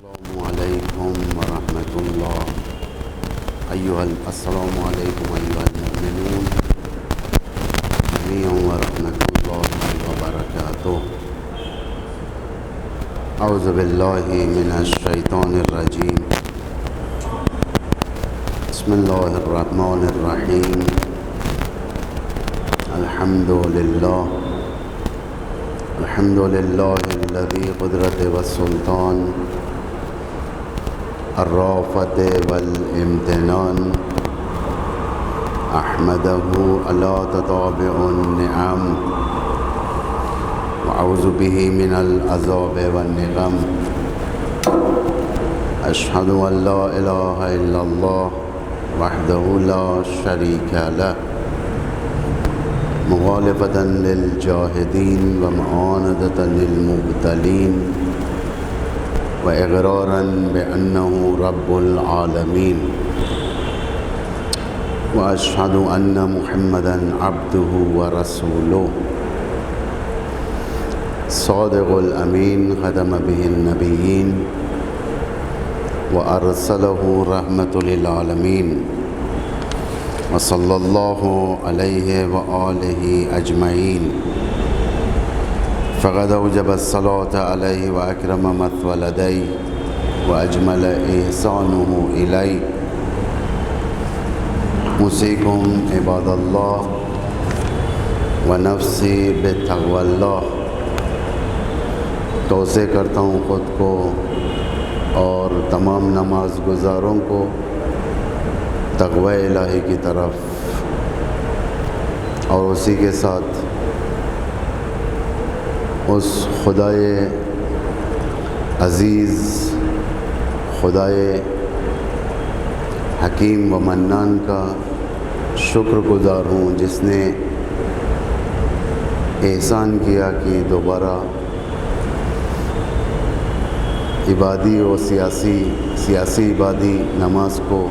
السلام علیکم ورحمۃ اللہ السلام علیکم ایھا المؤمنون جميعا ورحمۃ اللہ وبرکاتہ. اعوذ باللہ من الشیطان الرجیم. بسم اللہ الرحمن الرحیم. الحمد للہ الذی قدرت والسلطان الرافت والامتنان احمدہ علی تتابع النعم واعوذ بہ من العذاب والنقم. اشہد ان لا الہ الا اللہ وحدہ لا شریک لہ مخالفۃ للجاہدین ومعاندۃ للمبتلین واقرارا بأنہ رب العالمین. واشہد ان محمدا عبدہ ورسولہ صادق الامین ختم بہ النبیین وارسلہ رحمۃ للعالمین وصلی اللہ علیہ وآلہ اجمعین. فقد اوجب الصلاة علیہ واکرم مثوى لدیہ واجمل احسانہ الیہ. اوصیکم عباد اللہ ونفسی بتقوی اللہ. توصیہ کرتا ہوں خود کو اور تمام نماز گزاروں کو تقوی الہی کی طرف، اور اسی کے ساتھ اس خدائے عزیز، خدائے حکیم و منان کا شکر گزار ہوں جس نے احسان کیا کہ دوبارہ عبادی و سیاسی عبادی نماز کو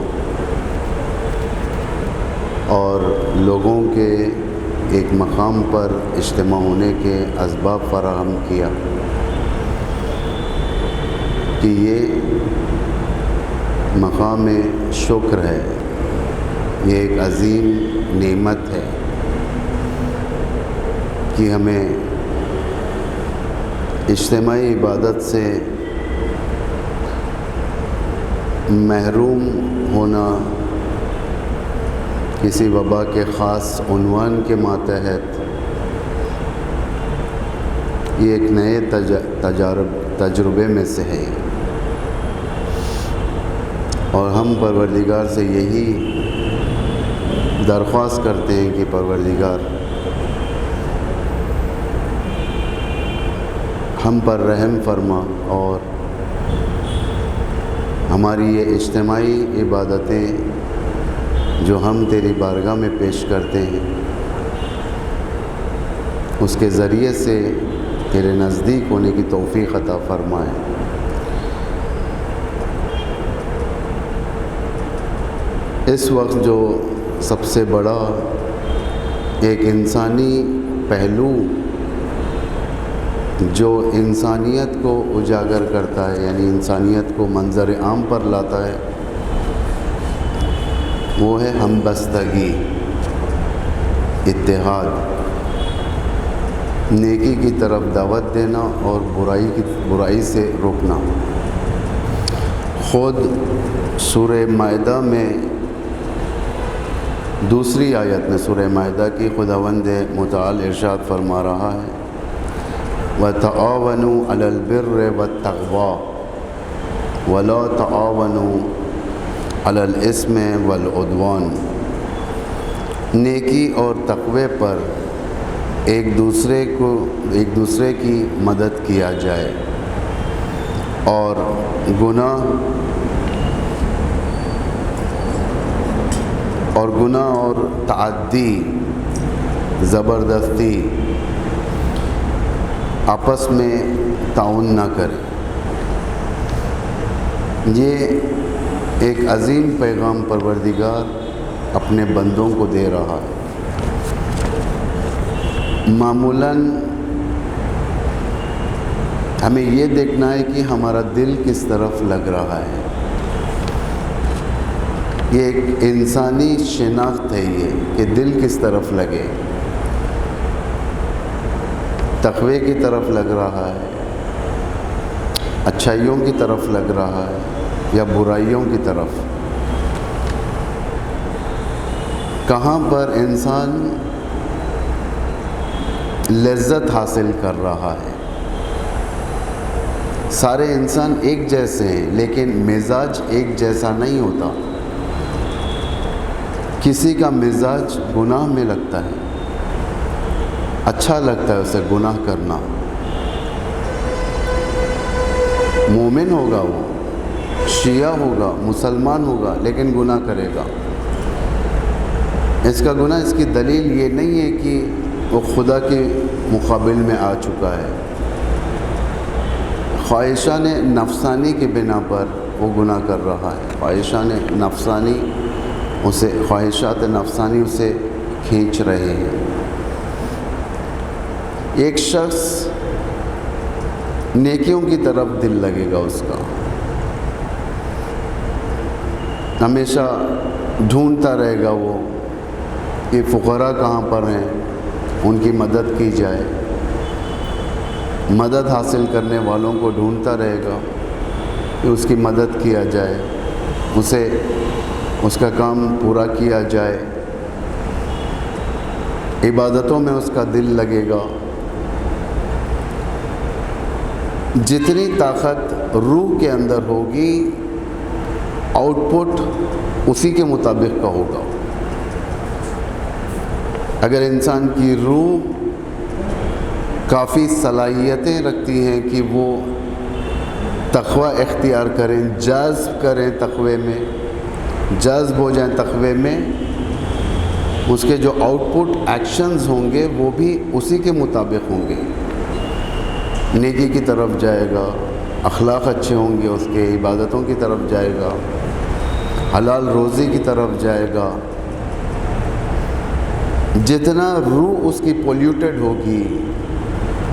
اور لوگوں کے ایک مقام پر اجتماع ہونے کے اسباب فراہم کیا کہ یہ مقام شکر ہے، یہ ایک عظیم نعمت ہے کہ ہمیں اجتماعی عبادت سے محروم ہونا کسی وبا کے خاص عنوان کے ماتحت یہ ایک نئے تجربے میں سے ہے، اور ہم پروردگار سے یہی درخواست کرتے ہیں کہ پروردگار ہم پر رحم فرما اور ہماری یہ اجتماعی عبادتیں جو ہم تیری بارگاہ میں پیش کرتے ہیں اس کے ذریعے سے تیرے نزدیک ہونے کی توفیق عطا فرمائے. اس وقت جو سب سے بڑا ایک انسانی پہلو جو انسانیت کو اجاگر کرتا ہے، یعنی انسانیت کو منظر عام پر لاتا ہے، وہ ہے ہم بستگی، اتحاد، نیکی کی طرف دعوت دینا اور برائی سے روکنا. خود سورہ مائدہ میں دوسری آیت میں سورہ مائدہ کی خداوند متعال ارشاد فرما رہا ہے وَتَعَاوَنُوا عَلَى الْبِرِّ وَالتَّقْوَى وَلَا تَعَاوَنُوا عَلَى الْإِثْمِ وَالْعُدْوَانِ. نیکی اور تقوی پر ایک دوسرے کی مدد کیا جائے، اور گناہ اور تعدی، زبردستی آپس میں تعاون نہ کرے. یہ ایک عظیم پیغام پروردگار اپنے بندوں کو دے رہا ہے. معمولاً ہمیں یہ دیکھنا ہے کہ ہمارا دل کس طرف لگ رہا ہے. یہ ایک انسانی شناخت ہے یہ کہ دل کس طرف لگے. تقوی کی طرف لگ رہا ہے, اچھائیوں کی طرف لگ رہا ہے, یا برائیوں کی طرف. کہاں پر انسان لذت حاصل کر رہا ہے. سارے انسان ایک جیسے ہیں لیکن مزاج ایک جیسا نہیں ہوتا. کسی کا مزاج گناہ میں لگتا ہے, اچھا لگتا ہے اسے گناہ کرنا. مومن ہوگا, وہ شیعہ ہوگا, مسلمان ہوگا, لیکن گناہ کرے گا. اس کا گناہ, اس کی دلیل یہ نہیں ہے کہ وہ خدا کے مقابل میں آ چکا ہے. خواہشان نفسانی کی بنا پر وہ گناہ کر رہا ہے. خواہشات نفسانی اسے کھینچ رہے ہیں. ایک شخص نیکیوں کی طرف دل لگے گا, اس کا ہمیشہ ڈھونڈتا رہے گا وہ کہ فقراء کہاں پر ہیں, ان کی مدد کی جائے. مدد حاصل کرنے والوں کو ڈھونڈتا رہے گا کہ اس کی مدد کیا جائے, اسے اس کا کام پورا کیا جائے. عبادتوں میں اس کا دل لگے گا. جتنی طاقت روح کے اندر ہوگی, آؤٹ پٹ اسی کے مطابق کا ہوگا. اگر انسان کی روح کافی صلاحیتیں رکھتی ہیں کہ وہ تقوی اختیار کریں, جذب کریں, تقوی میں جذب ہو جائیں, تقوی میں اس کے جو آؤٹ پٹ ایکشنز ہوں گے وہ بھی اسی کے مطابق ہوں گے. نیکی کی طرف جائے گا, اخلاق اچھے ہوں گے اس کے, عبادتوں کی طرف جائے گا, حلال روزی کی طرف جائے گا. جتنا روح اس کی پولیوٹڈ ہوگی,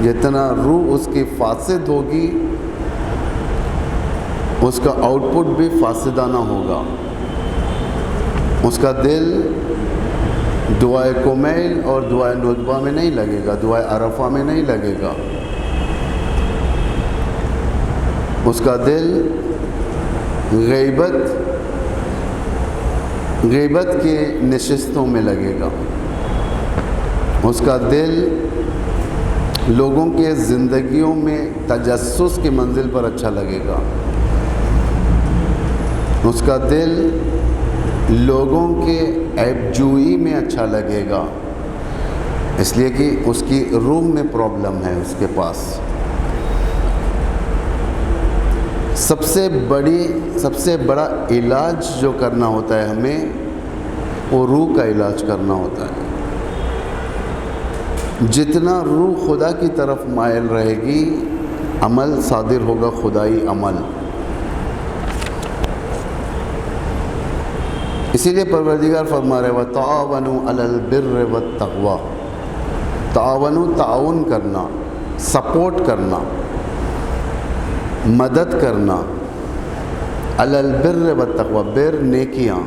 جتنا روح اس کی فاسد ہوگی, اس کا آؤٹ پٹ بھی فاسدانہ ہوگا. اس کا دل دعائے کمیل اور دعائے ندبہ میں نہیں لگے گا, دعائے عرفہ میں نہیں لگے گا. اس کا دل غیبت کے نشستوں میں لگے گا. اس کا دل لوگوں کے زندگیوں میں تجسس کی منزل پر اچھا لگے گا. اس کا دل لوگوں کے عیب جوئی میں اچھا لگے گا, اس لیے کہ اس کی روح میں پرابلم ہے اس کے پاس. سب سے بڑا علاج جو کرنا ہوتا ہے ہمیں, وہ روح کا علاج کرنا ہوتا ہے. جتنا روح خدا کی طرف مائل رہے گی, عمل صادر ہوگا خدائی عمل. اسی لیے پروردگار فرما رہے وَتَعَاوَنُوا عَلَى الْبِرِّ وَالتَّقْوَى. تعاون کرنا, سپورٹ کرنا, مدد کرنا. علی البر والتقوی, بر نیکیاں,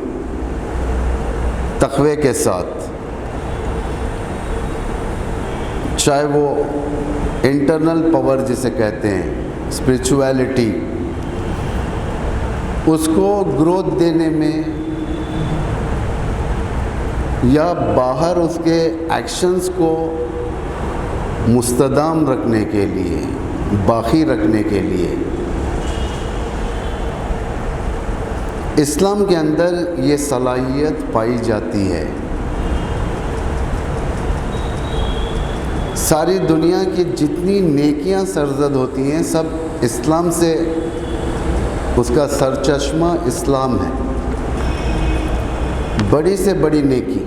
تقوی کے ساتھ. چاہے وہ انٹرنل پاور جسے کہتے ہیں, اسپریچویلٹی, اس کو گروتھ دینے میں, یا باہر اس کے ایکشنز کو مستدام رکھنے کے لیے, باقی رکھنے کے لیے. اسلام کے اندر یہ صلاحیت پائی جاتی ہے. ساری دنیا کی جتنی نیکیاں سرزد ہوتی ہیں سب اسلام سے, اس کا سرچشمہ اسلام ہے. بڑی سے بڑی نیکی,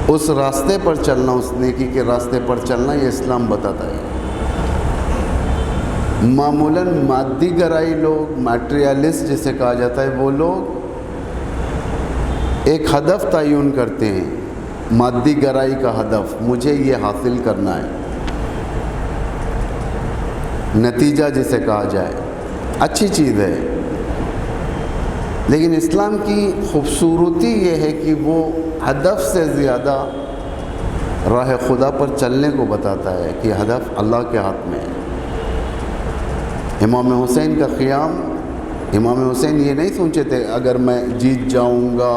اس راستے پر چلنا, اس نیکی کے راستے پر چلنا, یہ اسلام بتاتا ہے. معمولاً مادی گرائی لوگ, میٹریلسٹ جسے کہا جاتا ہے, وہ لوگ ایک ہدف تعین کرتے ہیں, مادی گرائی کا ہدف, مجھے یہ حاصل کرنا ہے. نتیجہ جسے کہا جائے، اچھی چیز ہے، لیکن اسلام کی خوبصورتی یہ ہے کہ وہ ہدف سے زیادہ راہ خدا پر چلنے کو بتاتا ہے کہ ہدف اللہ کے ہاتھ میں ہے۔ امام حسین کا قیام، امام حسین یہ نہیں سوچے تھے اگر میں جیت جاؤں گا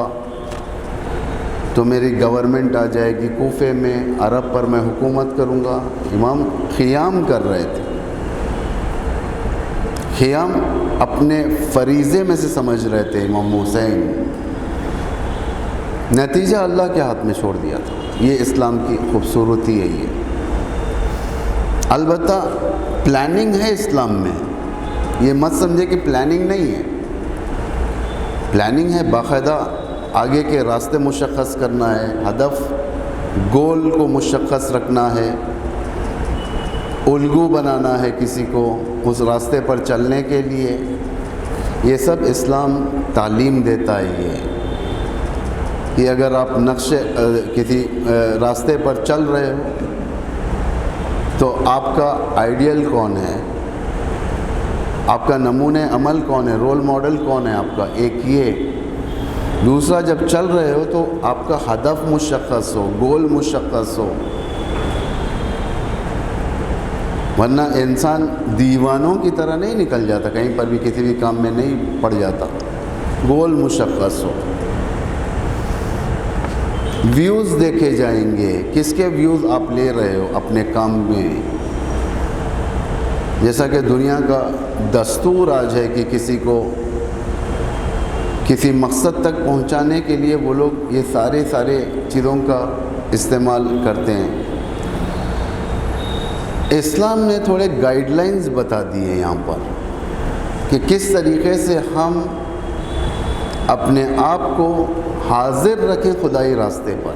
تو میری گورنمنٹ آ جائے گی کوفے میں، عرب پر میں حکومت کروں گا۔ امام قیام کر رہے تھے، قیام اپنے فریضے میں سے سمجھ رہے تھے امام حسین، نتیجہ اللہ کے ہاتھ میں چھوڑ دیا تھا۔ یہ اسلام کی خوبصورتی ہے۔ یہ البتہ پلاننگ ہے اسلام میں، یہ مت سمجھے کہ پلاننگ نہیں ہے، پلاننگ ہے، باقاعدہ آگے کے راستے مشخص کرنا ہے، ہدف گول کو مشخص رکھنا ہے، الگو بنانا ہے کسی کو اس راستے پر چلنے کے لیے۔ یہ سب اسلام تعلیم دیتا ہے یہ کہ اگر آپ کسی راستے پر چل رہے ہو تو آپ کا آئیڈیل کون ہے، آپ کا نمونہ عمل کون ہے، رول ماڈل کون ہے آپ کا، ایک یہ۔ دوسرا، جب چل رہے ہو تو آپ کا ہدف مشخص ہو، گول مشخص ہو، ورنہ انسان دیوانوں کی طرح نہیں نکل جاتا، کہیں پر بھی کسی بھی کام میں نہیں پڑ جاتا۔ گول مشخص ہو، ویوز دیکھے جائیں گے، کس کے ویوز آپ لے رہے ہو اپنے کام میں۔ جیسا کہ دنیا کا دستور آج ہے کہ کسی کو کسی مقصد تک پہنچانے کے لیے وہ لوگ یہ سارے چیزوں کا استعمال کرتے ہیں۔ اسلام نے تھوڑے گائیڈ لائنز بتا دیے یہاں پر کہ کس طریقے سے ہم اپنے آپ کو حاضر رکھیں خدائی راستے پر۔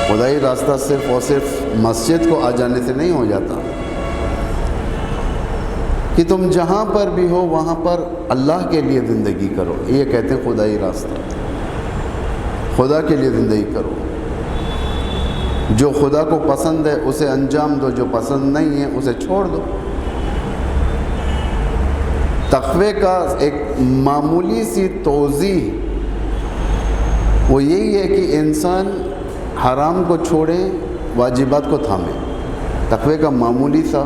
خدائی راستہ صرف اور صرف مسجد کو آ جانے سے نہیں ہو جاتا، کہ تم جہاں پر بھی ہو وہاں پر اللہ کے لیے زندگی کرو، یہ کہتے ہیں خدائی راستہ۔ خدا کے لیے زندگی کرو، جو خدا کو پسند ہے اسے انجام دو، جو پسند نہیں ہے اسے چھوڑ دو۔ تقوی کا ایک معمولی سی توضیح وہ یہی ہے کہ انسان حرام کو چھوڑے، واجبات کو تھامے۔ تقوی کا معمولی سا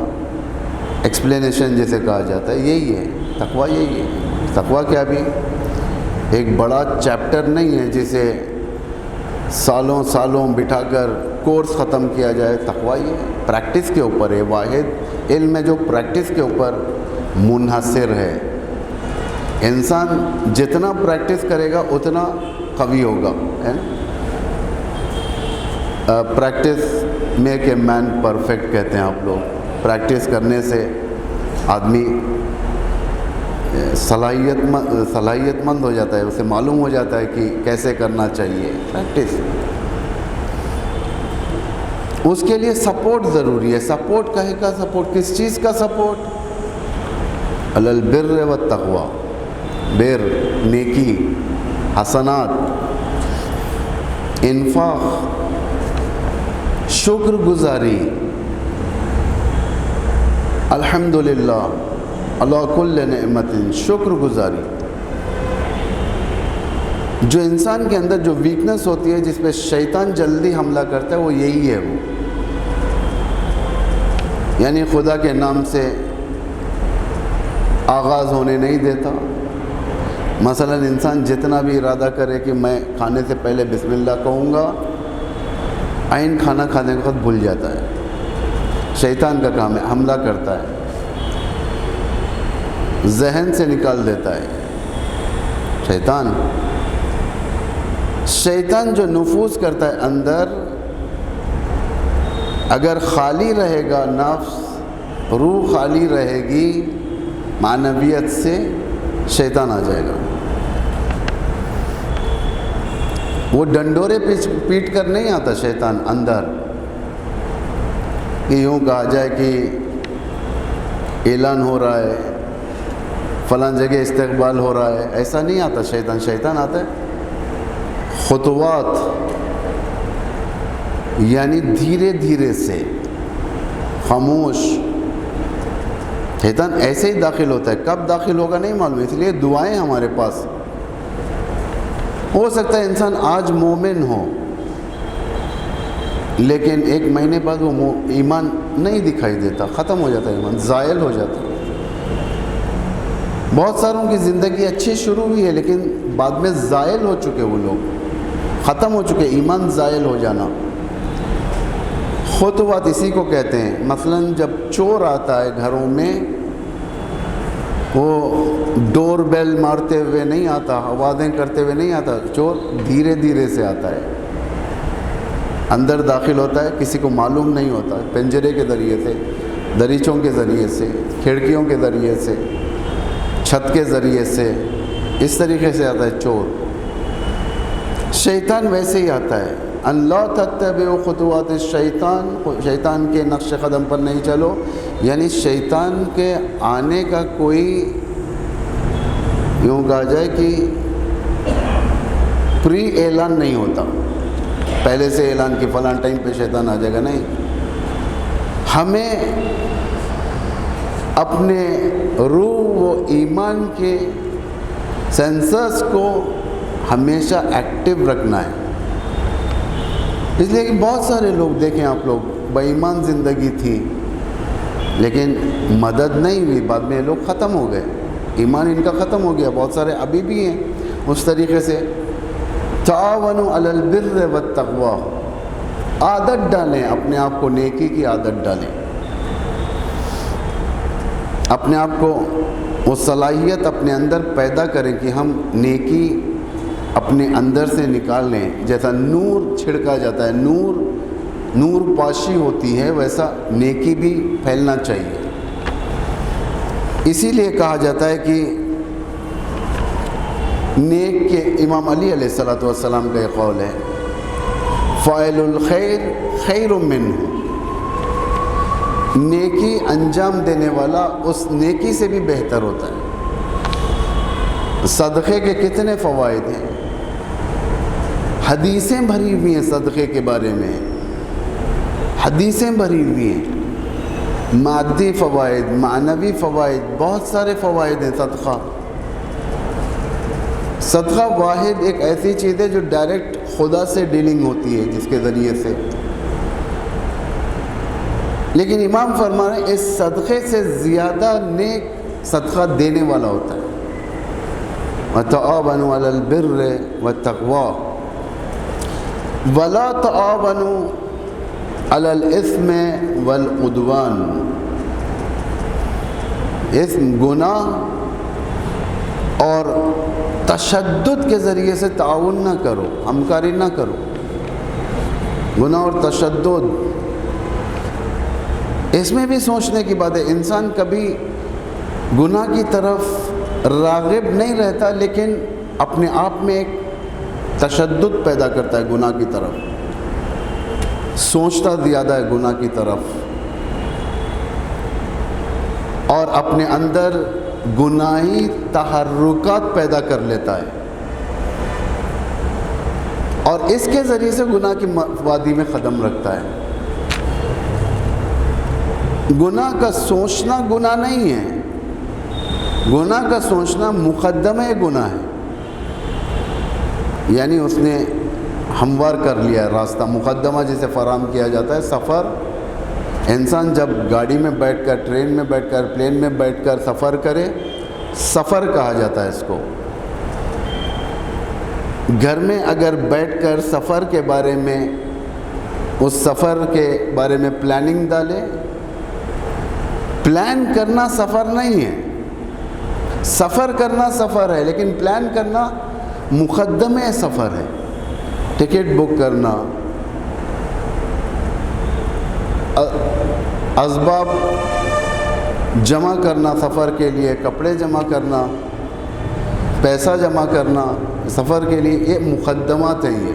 ایکسپلینیشن جیسے کہا جاتا ہے یہی ہے، تقوی یہی ہے۔ تقوی کیا بھی ایک بڑا چیپٹر نہیں ہے جسے سالوں بٹھا کر کورس ختم کیا جائے۔ تقوی یہ پریکٹس کے اوپر ہے، واحد علم ہے جو پریکٹس کے اوپر منحصر ہے۔ انسان جتنا پریکٹس کرے گا اتنا قوی ہوگا، ہے نا۔ Practice make a man perfect کہتے ہیں آپ لوگ۔ پریکٹس کرنے سے آدمی صلاحیت مند ہو جاتا ہے، اسے معلوم ہو جاتا ہے کہ کیسے کرنا چاہیے۔ پریکٹس، اس کے لیے سپورٹ ضروری ہے۔ سپورٹ کہے کا سپورٹ، کس چیز کا سپورٹ؟ علی البر والتقوی، بر نیکی، حسنات، انفاق، شکر گزاری، الحمدللہ اللہ کل نعمت، شکر گزاری۔ جو انسان کے اندر جو ویکنس ہوتی ہے، جس پہ شیطان جلدی حملہ کرتا ہے، وہ یہی ہے، وہ یعنی خدا کے نام سے آغاز ہونے نہیں دیتا۔ مثلا انسان جتنا بھی ارادہ کرے کہ میں کھانے سے پہلے بسم اللہ کہوں گا، عین کھانا کھانے کے وقت بھول جاتا ہے۔ شیطان کا کام ہے، حملہ کرتا ہے، ذہن سے نکال دیتا ہے۔ شیطان جو نفوذ کرتا ہے اندر، اگر خالی رہے گا نفس، روح خالی رہے گی معنویت سے، شیطان آ جائے گا۔ وہ ڈنڈورے پیٹ کر نہیں آتا شیطان اندر کہ یوں کہا جائے کہ اعلان ہو رہا ہے، فلاں جگہ استقبال ہو رہا ہے، ایسا نہیں آتا شیطان۔ شیطان آتا ہے خطوات، یعنی دھیرے دھیرے سے، خاموش، شیطان ایسے ہی داخل ہوتا ہے، کب داخل ہوگا نہیں معلوم، اس لیے دعائیں ہمارے پاس. ہو سکتا ہے انسان آج مومن ہو لیکن 1 مہینے بعد وہ ایمان نہیں دکھائی دیتا، ختم ہو جاتا ہے ایمان، زائل ہو جاتا ہے. بہت ساروں کی زندگی اچھی شروع ہوئی ہے لیکن بعد میں زائل ہو چکے، وہ لوگ ختم ہو چکے. ایمان زائل ہو جانا خطوات اسی کو کہتے ہیں. مثلا جب چور آتا ہے گھروں میں، وہ ڈور بیل مارتے ہوئے نہیں آتا، آوازیں کرتے ہوئے نہیں آتا، چور دھیرے دھیرے سے آتا ہے، اندر داخل ہوتا ہے، کسی کو معلوم نہیں ہوتا، پنجرے کے ذریعے سے، دریچوں کے ذریعے سے، کھڑکیوں کے ذریعے سے، چھت کے ذریعے سے، اس طریقے سے آتا ہے چور. شیطان ویسے ہی آتا ہے. اللہ تتبعوا خطوات الشیطان، شیطان کے نقش قدم پر نہیں چلو، یعنی شیطان کے آنے کا کوئی یوں کہا جائے کہ پری اعلان نہیں ہوتا، پہلے سے اعلان کہ فلاں ٹائم پہ شیطان آ جائے گا. نہیں، ہمیں اپنے روح و ایمان کے سینسرز کو ہمیشہ ایکٹیو رکھنا ہے. اس لیے کہ بہت سارے لوگ دیکھیں آپ لوگ، بے ایمان زندگی تھی لیکن مدد نہیں ہوئی، بعد میں لوگ ختم ہو گئے، ایمان ان کا ختم ہو گیا. بہت سارے ابھی بھی ہیں اس طریقے سے. تعاونوا علی البر والتقوی، عادت ڈالیں اپنے آپ کو، نیکی کی عادت ڈالیں اپنے آپ کو، وہ صلاحیت اپنے اندر پیدا کریں کہ ہم نیکی اپنے اندر سے نکال لیں. جیسا نور چھڑکا جاتا ہے، نور پاشی ہوتی ہے، ویسا نیکی بھی پھیلنا چاہیے. اسی لیے کہا جاتا ہے کہ نیک کے امام علی علیہ السلام کا یہ قول ہے، فاعل الخیر خیر منہ، نیکی انجام دینے والا اس نیکی سے بھی بہتر ہوتا ہے. صدقے کے کتنے فوائد ہیں، حدیثیں بھری ہوئی ہیں صدقے کے بارے میں، حدیثیں بھری ہوئی ہیں، مادی فوائد، معنوی فوائد، بہت سارے فوائد ہیں. صدقہ واحد ایک ایسی چیز ہے جو ڈائریکٹ خدا سے ڈیلنگ ہوتی ہے جس کے ذریعے سے، لیکن امام فرما رہے ہیں اس صدقے سے زیادہ نیک صدقہ دینے والا ہوتا ہے. وَتَعَاوَنُوا عَلَى الْبِرِّ وَالتَّقْوَى وَلَا تَعَاوَنُوا عَلَى الْإِثْمِ وَالْعُدْوَانِ. اسم، گناہ اور تشدد کے ذریعے سے تعاون نہ کرو، ہمکاری نہ کرو. گناہ اور تشدد، اس میں بھی سوچنے کی بات ہے. انسان کبھی گناہ کی طرف راغب نہیں رہتا لیکن اپنے آپ میں ایک تشدد پیدا کرتا ہے گناہ کی طرف، سوچتا زیادہ ہے گناہ کی طرف، اور اپنے اندر گناہی تحرکات پیدا کر لیتا ہے، اور اس کے ذریعے سے گناہ کی وادی میں قدم رکھتا ہے. گناہ کا سوچنا گناہ نہیں ہے، گناہ کا سوچنا مقدمہ گناہ ہے. یعنی اس نے ہموار کر لیا ہے راستہ، مقدمہ جسے فراہم کیا جاتا ہے. سفر، انسان جب گاڑی میں بیٹھ کر، ٹرین میں بیٹھ کر، پلین میں بیٹھ کر سفر کرے، سفر کہا جاتا ہے اس کو. گھر میں اگر بیٹھ کر سفر کے بارے میں، اس سفر کے بارے میں پلاننگ ڈالے، پلان کرنا سفر نہیں ہے، سفر کرنا سفر ہے لیکن پلان کرنا مقدمہ سفر ہے. ٹکٹ بک کرنا، اسباب جمع کرنا سفر کے لیے، کپڑے جمع کرنا، پیسہ جمع کرنا سفر کے لیے، یہ مقدمات ہیں. یہ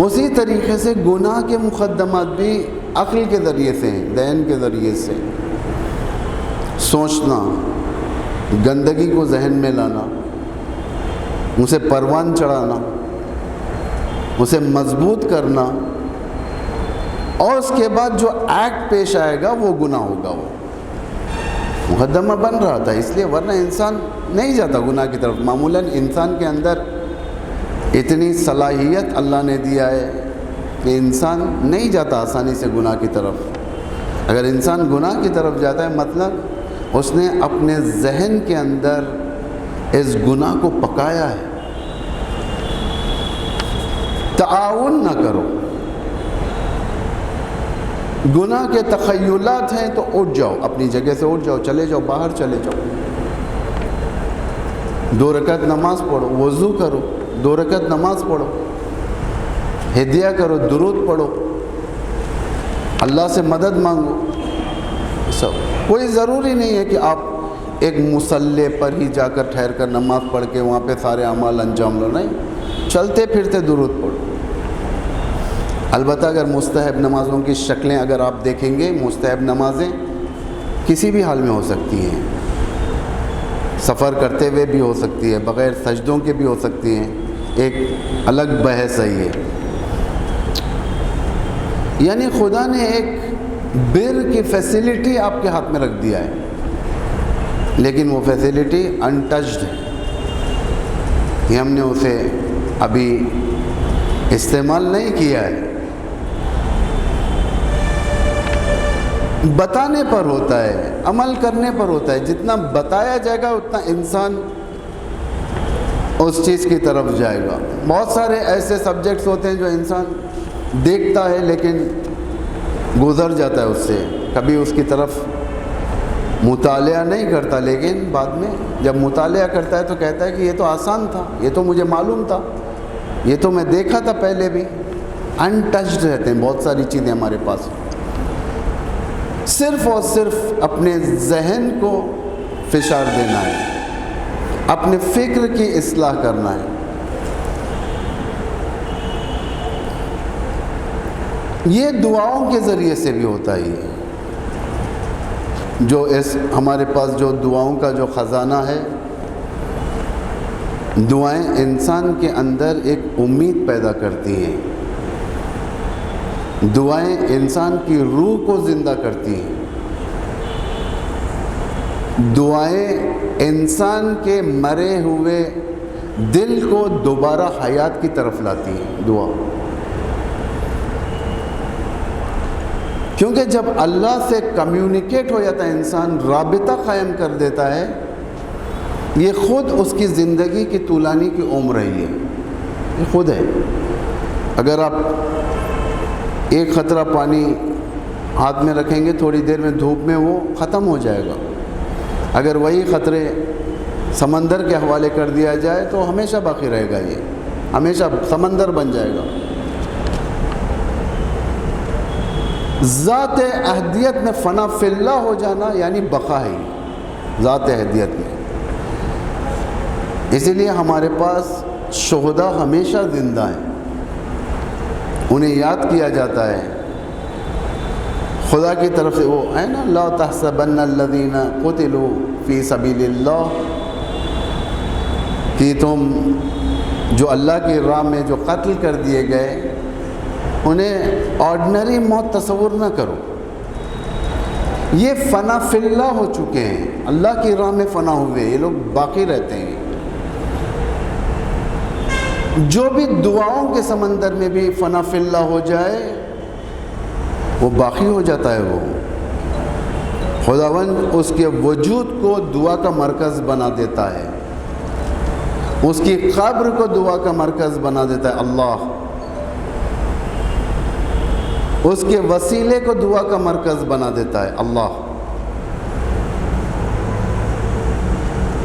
اسی طریقے سے گناہ کے مقدمات بھی عقل کے ذریعے سے ہیں، ذہن کے ذریعے سے سوچنا، گندگی کو ذہن میں لانا، اسے پروان چڑھانا، اسے مضبوط کرنا، اور اس کے بعد جو ایکٹ پیش آئے گا وہ گناہ ہوگا. مقدمہ بن رہا تھا، اس لیے ورنہ انسان نہیں جاتا گناہ کی طرف۔ معمولاً انسان کے اندر اتنی صلاحیت اللہ نے دیا ہے کہ انسان نہیں جاتا آسانی سے گناہ کی طرف۔ اگر انسان گناہ کی طرف جاتا ہے مطلب اس نے اپنے ذہن کے اندر اس گناہ کو پکایا ہے۔ تعاون نہ کرو، گناہ کے تخیلات ہیں تو اٹھ جاؤ، اپنی جگہ سے اٹھ جاؤ، چلے جاؤ، باہر چلے جاؤ، 2 رکعت نماز پڑھو، وضو کرو، 2 رکعت نماز پڑھو، ہدیہ کرو، درود پڑھو، اللہ سے مدد مانگو۔ سب کوئی ضروری نہیں ہے کہ آپ ایک مصلی پر ہی جا کر ٹھہر کر نماز پڑھ کے وہاں پہ سارے اعمال انجام لو، نہیں، چلتے پھرتے درود پڑھو۔ البتہ اگر مستحب نمازوں کی شکلیں اگر آپ دیکھیں گے، مستحب نمازیں کسی بھی حال میں ہو سکتی ہیں، سفر کرتے ہوئے بھی ہو سکتی ہے، بغیر سجدوں کے بھی ہو سکتی ہیں، ایک الگ بحث ہے یہ۔ یعنی خدا نے ایک بر کی فیسلٹی آپ کے ہاتھ میں رکھ دیا ہے، لیکن وہ فیسلٹی انٹچڈ ہے کہ ہم نے اسے ابھی استعمال نہیں کیا ہے۔ بتانے پر ہوتا ہے، عمل کرنے پر ہوتا ہے، جتنا بتایا جائے گا اتنا انسان اس چیز کی طرف جائے گا۔ بہت سارے ایسے سبجیکٹس ہوتے ہیں جو انسان دیکھتا ہے لیکن گزر جاتا ہے اس سے، کبھی اس کی طرف مطالعہ نہیں کرتا، لیکن بعد میں جب مطالعہ کرتا ہے تو کہتا ہے کہ یہ تو آسان تھا، یہ تو مجھے معلوم تھا، یہ تو میں دیکھا تھا پہلے بھی۔ انٹچڈ رہتے ہیں بہت ساری چیزیں ہمارے پاس، صرف اور صرف اپنے ذہن کو فشار دینا ہے، اپنے فکر کی اصلاح کرنا ہے۔ یہ دعاؤں کے ذریعے سے بھی ہوتا ہی ہے۔ جو ہمارے پاس جو دعاؤں کا جو خزانہ ہے، دعائیں انسان کے اندر ایک امید پیدا کرتی ہیں، دعائیں انسان کی روح کو زندہ کرتی ہیں، دعائیں انسان کے مرے ہوئے دل کو دوبارہ حیات کی طرف لاتی ہیں۔ دعا، کیونکہ جب اللہ سے کمیونیکیٹ ہو جاتا ہے انسان، رابطہ قائم کر دیتا ہے، یہ خود اس کی زندگی کی طولانی کی عمر ہے، یہ خود ہے۔ اگر آپ ایک قطرہ پانی ہاتھ میں رکھیں گے، تھوڑی دیر میں دھوپ میں وہ ختم ہو جائے گا۔ اگر وہی قطرے سمندر کے حوالے کر دیا جائے تو ہمیشہ باقی رہے گا، یہ ہمیشہ سمندر بن جائے گا۔ ذات احدیت میں فنا فی اللہ ہو جانا یعنی بقا ہے، ذات احدیت میں۔ اسی لیے ہمارے پاس شہداء ہمیشہ زندہ ہیں، انہیں یاد کیا جاتا ہے خدا کی طرف سے۔ وہ ہے نا، لا تحسبن الذین قتلوا فی سبیل اللہ، کہ تم جو اللہ کی راہ میں جو قتل کر دیے گئے انہیں آرڈنری موت تصور نہ کرو، یہ فنا فی اللہ ہو چکے ہیں، اللہ کی راہ میں فنا ہوئے، یہ لوگ باقی رہتے ہیں۔ جو بھی دعاؤں کے سمندر میں بھی فنا فی اللہ ہو جائے وہ باقی ہو جاتا ہے۔ وہ خداوند اس کے وجود کو دعا کا مرکز بنا دیتا ہے، اس کی قبر کو دعا کا مرکز بنا دیتا ہے اللہ، اس کے وسیلے کو دعا کا مرکز بنا دیتا ہے اللہ۔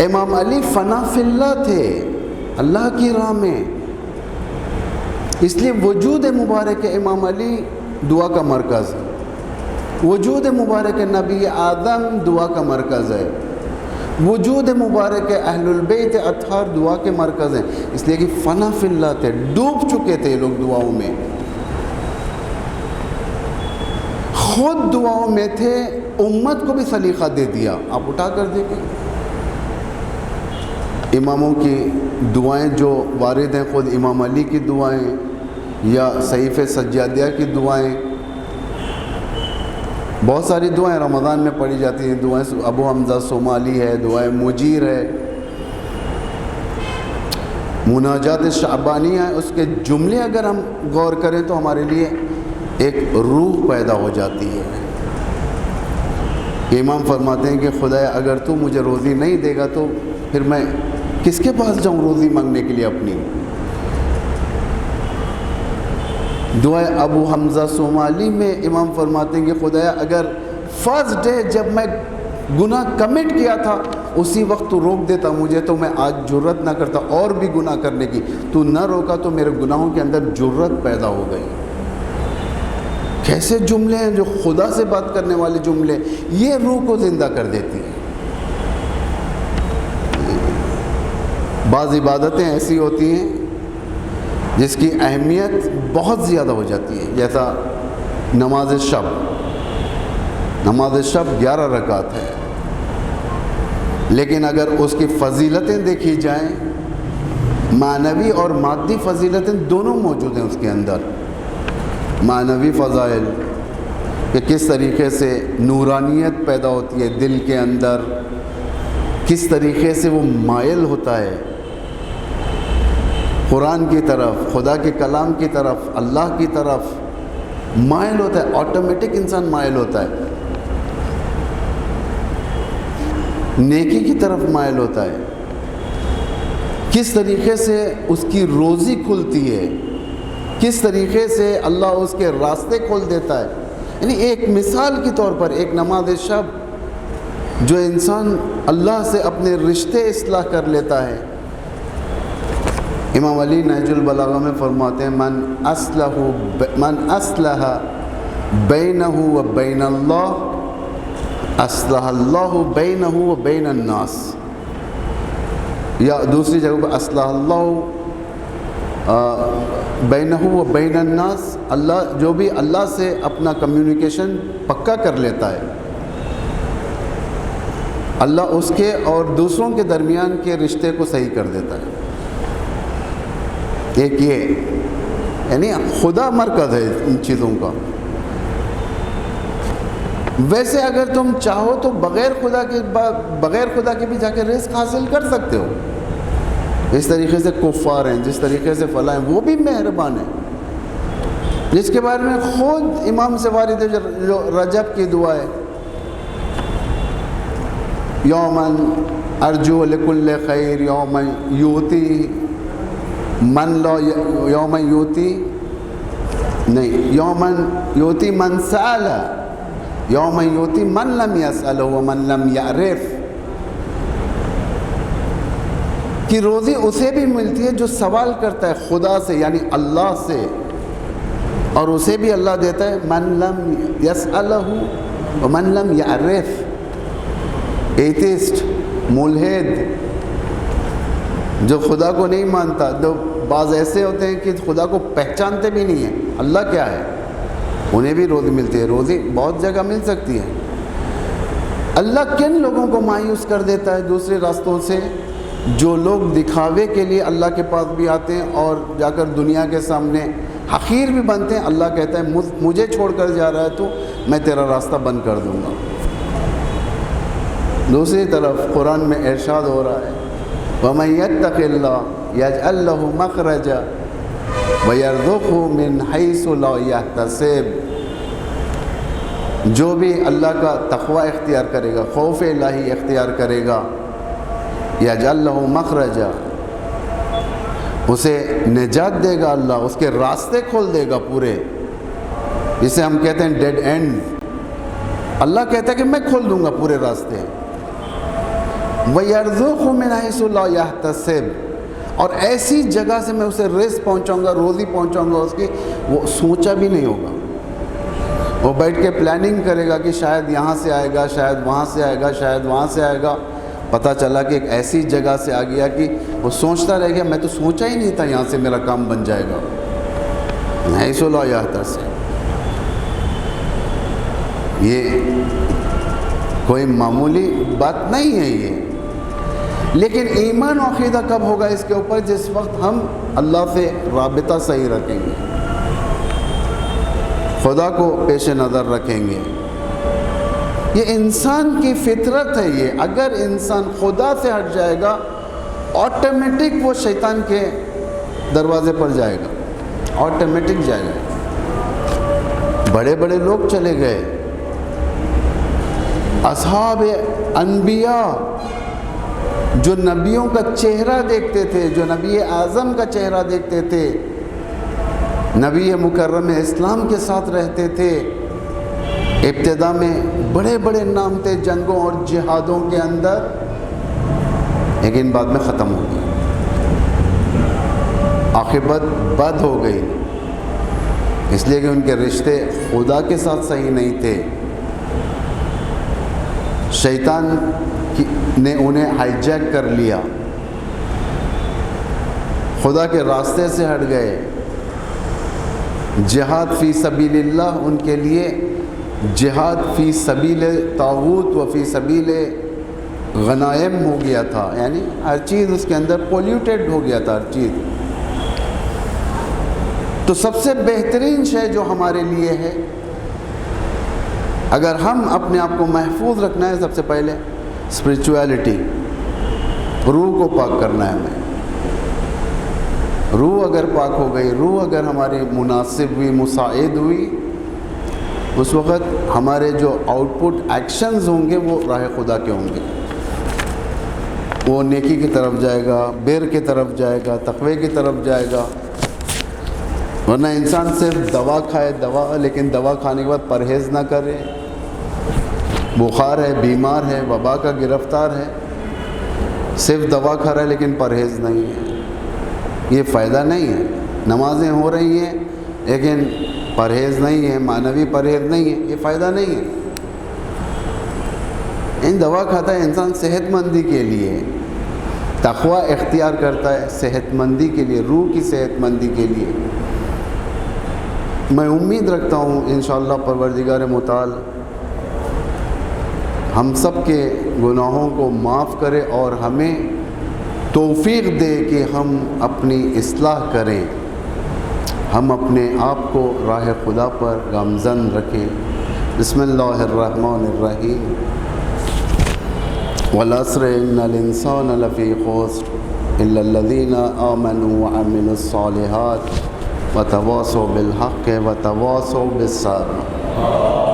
امام علی فنا فی اللہ تھے اللہ کی راہ میں، اس لیے وجود مبارک امام علی دعا کا مرکز ہے، وجود مبارک نبی آدم دعا کا مرکز ہے، وجود مبارک اہل البیت اطہار دعا کے مرکز ہیں، اس لیے کہ فنا فی اللہ تھے، ڈوب چکے تھے لوگ دعاؤں میں، خود دعاؤں میں تھے، امت کو بھی سلیقہ دے دیا۔ آپ اٹھا کر دیکھیں اماموں کی دعائیں جو وارد ہیں، خود امام علی کی دعائیں یا صحیفہ سجادیہ کی دعائیں، بہت ساری دعائیں رمضان میں پڑھی جاتی ہیں، دعائیں ابو حمزہ صومالی ہے، دعائیں مجیر ہے، مناجات شعبانیہ ہے. اس کے جملے اگر ہم غور کریں تو ہمارے لیے ایک روح پیدا ہو جاتی ہے. امام فرماتے ہیں کہ خدایا اگر تو مجھے روزی نہیں دے گا تو پھر میں کس کے پاس جاؤں روزی مانگنے کے لیے اپنی. دعائے ابو حمزہ صومالی میں امام فرماتے ہیں کہ خدایا اگر فرسٹ ڈے جب میں گناہ کمٹ کیا تھا اسی وقت تو روک دیتا مجھے تو میں آج جرت نہ کرتا اور بھی گناہ کرنے کی. تو نہ روکا تو میرے گناہوں کے اندر جرت پیدا ہو گئی. کیسے جملے ہیں جو خدا سے بات کرنے والے جملے، یہ روح کو زندہ کر دیتی ہیں. بعض عبادتیں ایسی ہوتی ہیں جس کی اہمیت بہت زیادہ ہو جاتی ہے، جیسا نماز شب. نماز شب 11 رکعت ہے، لیکن اگر اس کی فضیلتیں دیکھی جائیں، معنوی اور مادی فضیلتیں دونوں موجود ہیں اس کے اندر. معنوی فضائل کہ کس طریقے سے نورانیت پیدا ہوتی ہے دل کے اندر، کس طریقے سے وہ مائل ہوتا ہے قرآن کی طرف، خدا کے کلام کی طرف، اللہ کی طرف مائل ہوتا ہے. آٹومیٹک انسان مائل ہوتا ہے، نیکی کی طرف مائل ہوتا ہے. کس طریقے سے اس کی روزی کھلتی ہے، کس طریقے سے اللہ اس کے راستے کھول دیتا ہے. یعنی ایک مثال کے طور پر ایک نماز شب جو انسان اللہ سے اپنے رشتے اصلاح کر لیتا ہے. امام علی نہج البلاغہ میں فرماتے ہیں من اصلح بینہ و بین اللہ اصلح اللہ بینہ و بین الناس، یا دوسری جگہ پر اصلح اللہ بینہ و بین الناس، اللہ جو بھی اللہ سے اپنا کمیونیکیشن پکا کر لیتا ہے اللہ اس کے اور دوسروں کے درمیان کے رشتے کو صحیح کر دیتا ہے. ایک یہ یعنی خدا مرکز ہے ان چیزوں کا. ویسے اگر تم چاہو تو بغیر خدا کے بھی جا کے رزق حاصل کر سکتے ہو. اس طریقے سے کفار ہیں، جس طریقے سے فلاں ہیں، وہ بھی مہربان ہیں، جس کے بارے میں خود امام سے وارد ہے جو رجب کی دعا ہے، یومن ارجو لکل خیر یومن یوتی من لا یومن یوتی نہیں یومن یوتی من سأل یومن یوتی من لم یسأل ومن لم یعرف، کہ روزی اسے بھی ملتی ہے جو سوال کرتا ہے خدا سے یعنی اللہ سے، اور اسے بھی اللہ دیتا ہے من لم یسألہ ومن لم یعرف. ایتھسٹ، ملحد، جو خدا کو نہیں مانتا، جو بعض ایسے ہوتے ہیں کہ خدا کو پہچانتے بھی نہیں ہیں اللہ کیا ہے، انہیں بھی روزی ملتی ہے. روزی بہت جگہ مل سکتی ہے. اللہ کن لوگوں کو مایوس کر دیتا ہے دوسرے راستوں سے؟ جو لوگ دکھاوے کے لیے اللہ کے پاس بھی آتے ہیں اور جا کر دنیا کے سامنے حقیر بھی بنتے ہیں. اللہ کہتا ہے مجھے چھوڑ کر جا رہا ہے تو میں تیرا راستہ بند کر دوں گا. دوسری طرف قرآن میں ارشاد ہو رہا ہے وَمَن يَتَّقِ اللَّهَ يَجْعَل لَّهُ مَخْرَجًا وَيَرْزُقْهُ مِنْ حَيْثُ لَا يَحْتَسِبُ. جو بھی اللہ کا تقوی اختیار کرے گا، خوف الہی اختیار کرے گا، یجعل لہ مخرجا، اسے نجات دے گا اللہ، اس کے راستے کھول دے گا پورے، جسے ہم کہتے ہیں ڈیڈ اینڈ. اللہ کہتا ہے کہ میں کھول دوں گا پورے راستے. وَيَرْزُقْهُ مِنْ حَيْثُ لَا يَحْتَسِبُ، اور ایسی جگہ سے میں اسے رزق پہنچاؤں گا، روزی پہنچاؤں گا اس کی وہ سوچا بھی نہیں ہوگا. وہ بیٹھ کے پلاننگ کرے گا کہ شاید یہاں سے آئے گا، شاید وہاں سے آئے گا، شاید وہاں سے آئے گا. پتہ چلا کہ ایک ایسی جگہ سے آ گیا کہ وہ سوچتا رہ گیا میں تو سوچا ہی نہیں تھا یہاں سے میرا کام بن جائے گا. حیث لا یحتسب، یہ کوئی معمولی بات نہیں ہے یہ. لیکن ایمان و عقیدہ کب ہوگا اس کے اوپر؟ جس وقت ہم اللہ سے رابطہ صحیح رکھیں گے، خدا کو پیش نظر رکھیں گے، یہ انسان کی فطرت ہے. یہ اگر انسان خدا سے ہٹ جائے گا آٹومیٹک وہ شیطان کے دروازے پر جائے گا, آٹومیٹک جائے گا. بڑے بڑے لوگ چلے گئے, اصحاب انبیاء جو نبیوں کا چہرہ دیکھتے تھے, جو نبی اعظم کا چہرہ دیکھتے تھے, نبی مکرم اسلام کے ساتھ رہتے تھے, ابتدا میں بڑے بڑے نام تھے جنگوں اور جہادوں کے اندر, لیکن بعد میں ختم ہو گئی, عاقبت بد ہو گئی, اس لیے کہ ان کے رشتے خدا کے ساتھ صحیح نہیں تھے. شیطان نے انہیں ہائی جیک کر لیا, خدا کے راستے سے ہٹ گئے. جہاد فی سبیل اللہ ان کے لیے جہاد فی سبیل طاغوت و فی سبیل غنائم ہو گیا تھا, یعنی ہر چیز اس کے اندر پولیوٹیڈ ہو گیا تھا, ہر چیز. تو سب سے بہترین شے جو ہمارے لیے ہے, اگر ہم اپنے آپ کو محفوظ رکھنا ہے, سب سے پہلے اسپریچویلٹی, روح کو پاک کرنا ہے ہمیں. روح اگر پاک ہو گئی, روح اگر ہماری مناسب ہوئی, مساعد ہوئی, اس وقت ہمارے جو آؤٹ پٹ ایکشنز ہوں گے وہ راہ خدا کے ہوں گے. وہ نیکی کی طرف جائے گا, بر کی طرف جائے گا, تقوی کی طرف جائے گا. ورنہ انسان صرف دوا کھائے, دوا, لیکن دوا کھانے کے بعد پرہیز نہ کرے, بخار ہے, بیمار ہے, وبا کا گرفتار ہے, صرف دوا کھا رہا ہے لیکن پرہیز نہیں ہے, یہ فائدہ نہیں ہے. نمازیں ہو رہی ہیں لیکن پرہیز نہیں ہے, معنوی پرہیز نہیں ہے, یہ فائدہ نہیں ہے. دوا کھاتا ہے انسان صحت مندی کے لیے, تقوی اختیار کرتا ہے صحت مندی کے لیے, روح کی صحت مندی کے لیے. میں امید رکھتا ہوں انشاءاللہ پروردگار متعال ہم سب کے گناہوں کو معاف کرے اور ہمیں توفیق دے کہ ہم اپنی اصلاح کریں, ہم اپنے آپ کو راہ خدا پر گامزن رکھیں. بسم اللہ الرحمن الرحیم. والعصر ان الانسان لفی خسر الا الذین آمنوا وعملوا الصالحات وتواصوا بالحق وتواصوا بالصبر.